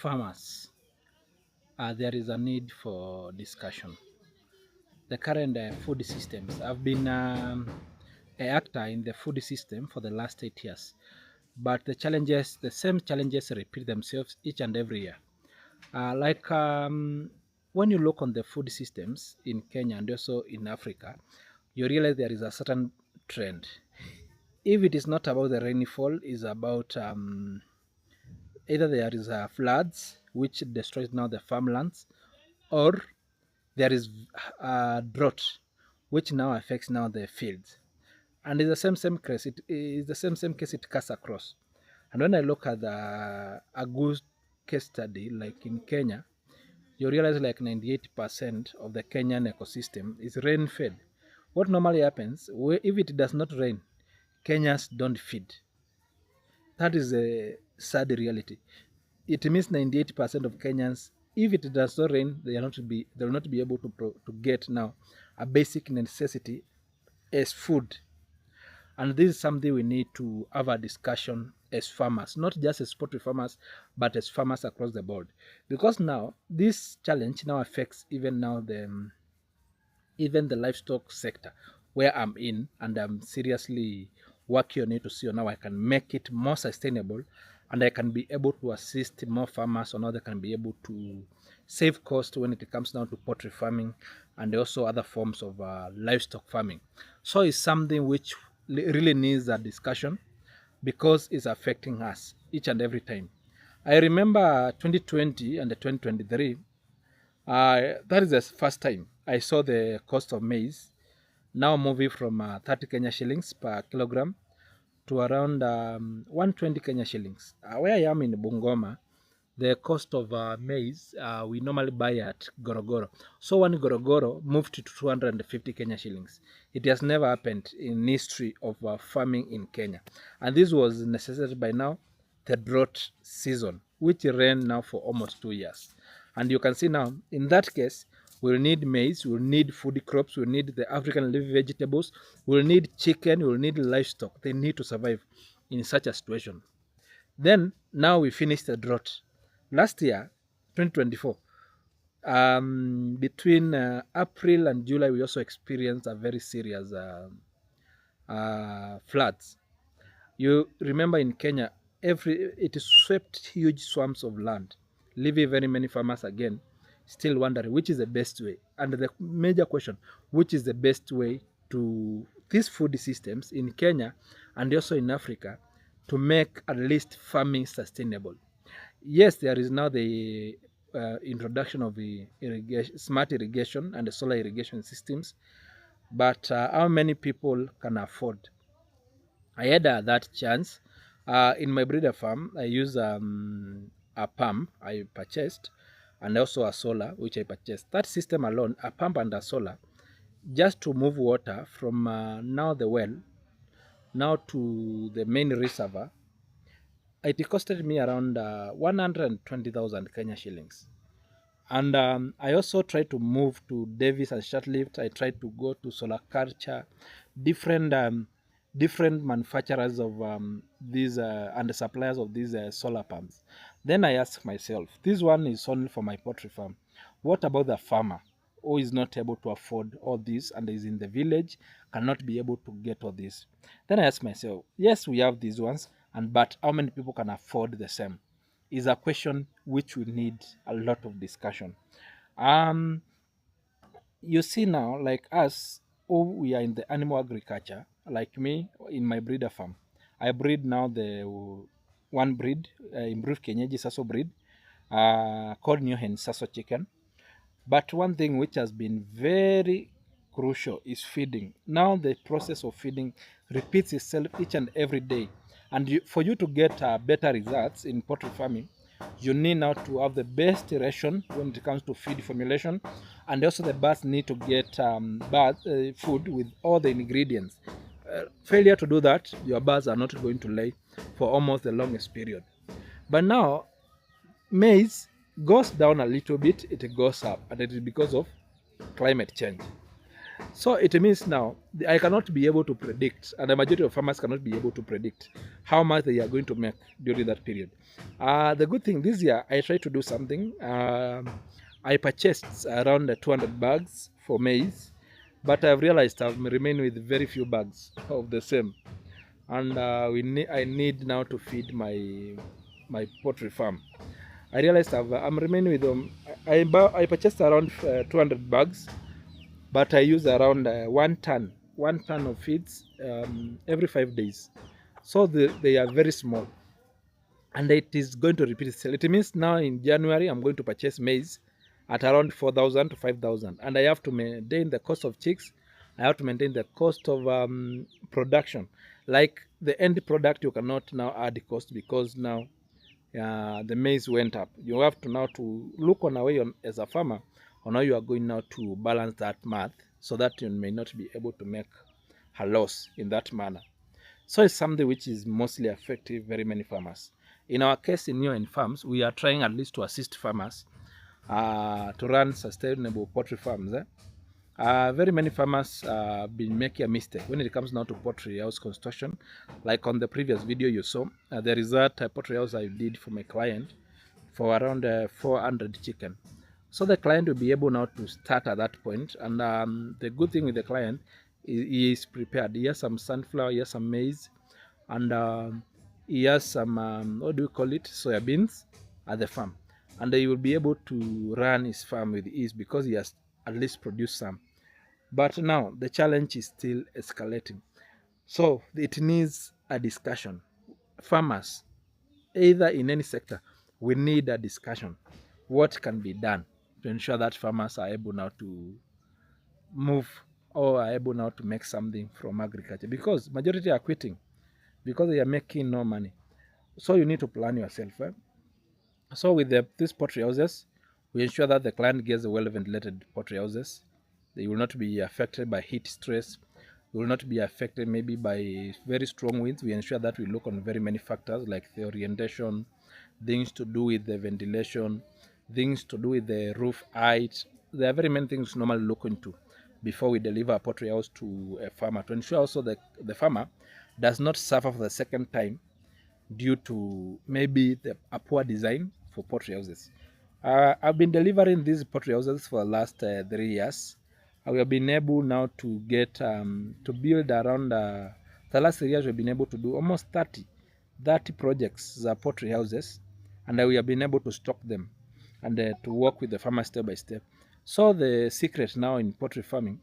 farmers, there is a need for discussion. The current food systems. I've been an actor in the food system for the last 8 years, but the same challenges repeat themselves each and every year. Like when you look on the food systems in Kenya and also in Africa, you realize there is a certain trend. If it is not about the rainfall, it's about either there is floods which destroys now the farmlands, or there is drought which now affects now the fields. And it's the same case. It is the same case it cuts across. And when I look at a good case study like in Kenya, you realize like 98% of the Kenyan ecosystem is rain fed. What normally happens if it does not rain, Kenyans don't feed. That is a sad reality. It means 98% of Kenyans, if it does not rain, they will not be able to get now a basic necessity as food. And this is something we need to have a discussion as farmers, not just as poultry farmers, but as farmers across the board. Because now this challenge now affects even the livestock sector where I'm in, and I'm seriously working on it to see on how I can make it more sustainable, and I can be able to assist more farmers on how they can be able to save cost when it comes down to poultry farming and also other forms of livestock farming. So it's something which really needs a discussion because it's affecting us each and every time. I remember 2020 and the 2023. That is the first time I saw the cost of maize now moving from 30 Kenya shillings per kilogram to around 120 Kenya shillings. Where I am in Bungoma, the cost of maize we normally buy at Gorogoro. So one Gorogoro moved to 250 Kenya shillings. It has never happened in history of farming in Kenya. And this was necessitated by now the drought season, which ran now for almost 2 years. And you can see now, in that case, we'll need maize, we'll need food crops, we'll need the African leafy vegetables, we'll need chicken, we'll need livestock. They need to survive in such a situation. Then, now we finished the drought. Last year, 2024, between April and July, we also experienced a very serious floods. You remember in Kenya, it swept huge swamps of land, leaving very many farmers again still wondering which is the best way. And the major question, which is the best way to these food systems in Kenya and also in Africa to make at least farming sustainable. Yes, there is now the introduction of the smart irrigation and the solar irrigation systems, but how many people can afford? I had that chance. In my breeder farm, I use a pump I purchased and also a solar which I purchased. That system alone, a pump and a solar, just to move water from now the well, now to the main reservoir, it costed me around 120,000 Kenya shillings. And I also tried to move to Davis and Shortlift. I tried to go to Solar Culture, different different manufacturers of these and the suppliers of these solar pumps. Then I asked myself, this one is only for my poultry farm. What about the farmer who is not able to afford all this and is in the village, cannot be able to get all this? Then I asked myself, yes, we have these ones, but how many people can afford the same? Is a question which will need a lot of discussion. Um, you see now, like us, who we are in the animal agriculture, like me in my breeder farm, I breed now the one breed, improved Kenyeji Saso breed, called NEO-HEN Saso chicken. But one thing which has been very crucial is feeding. Now the process of feeding repeats itself each and every day. And for you to get better results in poultry farming, you need now to have the best ration when it comes to feed formulation, and also the birds need to get food with all the ingredients. Failure to do that, your birds are not going to lay for almost the longest period. But now, maize goes down a little bit, it goes up, and it is because of climate change. So it means now I cannot be able to predict, and the majority of farmers cannot be able to predict how much they are going to make during that period. The good thing this year, I tried to do something. I purchased around 200 bags for maize, but I've realized I've remained with very few bags of the same, and I need now to feed my poultry farm. I realized I'm remaining with them. I purchased around 200 bags, but I use around 1 ton of feeds every 5 days. So they are very small, and it is going to repeat itself. It means now in January I'm going to purchase maize at around 4,000 to 5,000, and I have to maintain the cost of chicks. I have to maintain the cost of production. Like the end product, you cannot now add the cost because now the maize went up. You have to now to look on a way as a farmer on how you are going now to balance that math so that you may not be able to make a loss in that manner. So it's something which is mostly affecting very many farmers. In our case in NEO-HEN farms, we are trying at least to assist farmers to run sustainable poultry farms. Very many farmers have been making a mistake when it comes now to poultry house construction. Like on the previous video you saw, there is that poultry house I did for my client for around 400 chicken. So the client will be able now to start at that point, and the good thing with the client is he is prepared. He has some sunflower, he has some maize, and he has some what do we call it, soybeans at the farm, and he will be able to run his farm with ease because he has at least produced some. But now the challenge is still escalating, so it needs a discussion. Farmers, either in any sector, we need a discussion. What can be done to ensure that farmers are able now to move or are able now to make something from agriculture? Because majority are quitting because they are making no money. So you need to plan yourself. So with these poultry houses, we ensure that the client gets well ventilated poultry houses. They will not be affected by heat stress. They will not be affected maybe by very strong winds. We ensure that we look on very many factors like the orientation, things to do with the ventilation, things to do with the roof height. There are very many things normally look into before we deliver a poultry house to a farmer to ensure also that the farmer does not suffer for the second time due to maybe a poor design for poultry houses. I've been delivering these poultry houses for the last 3 years. We have been able now to get to build around the last 3 years. We've been able to do almost 30 projects, the poultry houses, and we have been able to stock them and to work with the farmer step by step. So the secret now in poultry farming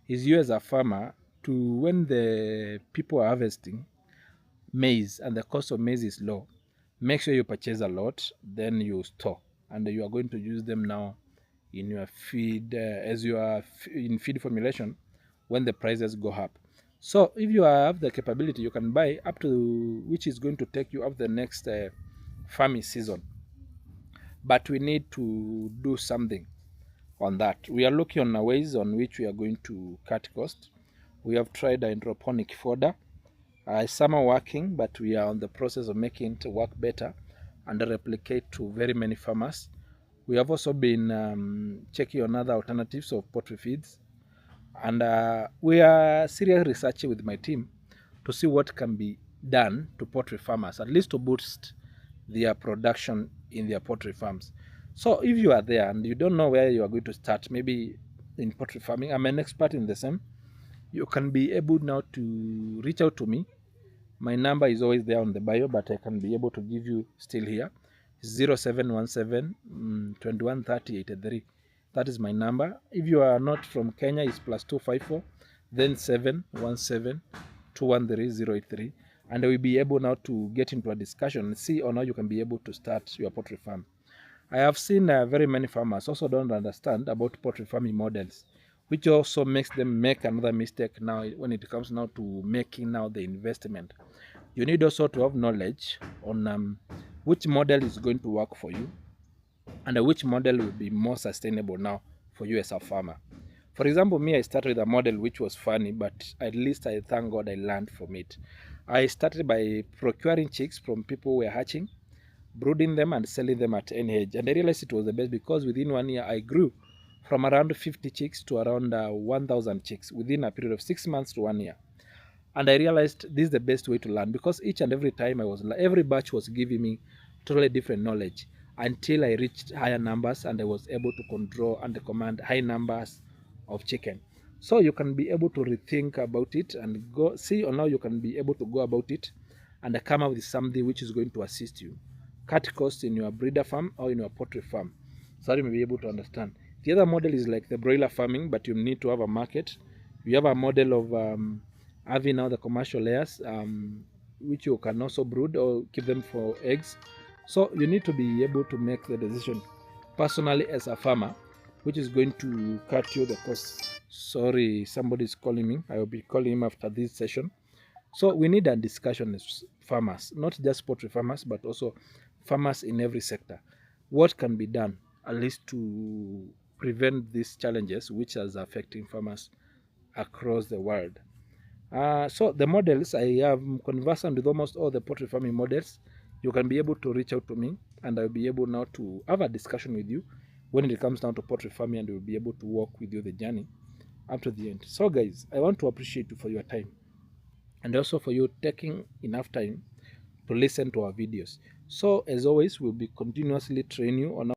is you as a farmer to, when the people are harvesting maize and the cost of maize is low, make sure you purchase a lot, then you store, and you are going to use them now in your feed as you are in feed formulation when the prices go up. So if you have the capability, you can buy up to which is going to take you up the next farming season. But we need to do something on that. We are looking on ways on which we are going to cut cost. We have tried hydroponic fodder. Some are working, but we are on the process of making it work better and replicate to very many farmers. We have also been checking on other alternatives of poultry feeds, and we are seriously researching with my team to see what can be done to poultry farmers, at least to boost their production in their poultry farms. So if you are there and you don't know where you are going to start, maybe in poultry farming, I'm an expert in the same, you can be able now to reach out to me. My number is always there on the bio, but I can be able to give you still here. 0717 21 30 83. That is my number. If you are not from Kenya, it's +254, then 717 213 083. And we'll be able now to get into a discussion and see on how you can be able to start your poultry farm. I have seen very many farmers also don't understand about poultry farming models, which also makes them make another mistake now when it comes now to making now the investment. You need also to have knowledge on which model is going to work for you and which model will be more sustainable now for you as a farmer. For example, me, I started with a model which was funny, but at least I thank God I learned from it. I started by procuring chicks from people who were hatching, brooding them and selling them at any age. And I realized it was the best because within 1 year I grew from around 50 chicks to around 1,000 chicks within a period of 6 months to 1 year. And I realized this is the best way to learn, because each and every time every batch was giving me totally different knowledge until I reached higher numbers and I was able to control and command high numbers of chicken. So you can be able to rethink about it and go see, or now you can be able to go about it and come up with something which is going to assist you, cut costs in your breeder farm or in your poultry farm, so that you may be able to understand. The other model is like the broiler farming, but you need to have a market. You have a model of having now the commercial layers, which you can also brood or keep them for eggs. So you need to be able to make the decision personally as a farmer, which is going to cut you the cost. Sorry, somebody is calling me. I will be calling him after this session. So we need a discussion as farmers, not just poultry farmers, but also farmers in every sector. What can be done at least to prevent these challenges which are affecting farmers across the world? So the models, I am conversant with almost all the poultry farming models. You can be able to reach out to me and I'll be able now to have a discussion with you when it comes down to poultry farming, and we'll be able to walk with you the journey up to the end. So guys, I want to appreciate you for your time and also for you taking enough time to listen to our videos. So as always, we'll be continuously training you on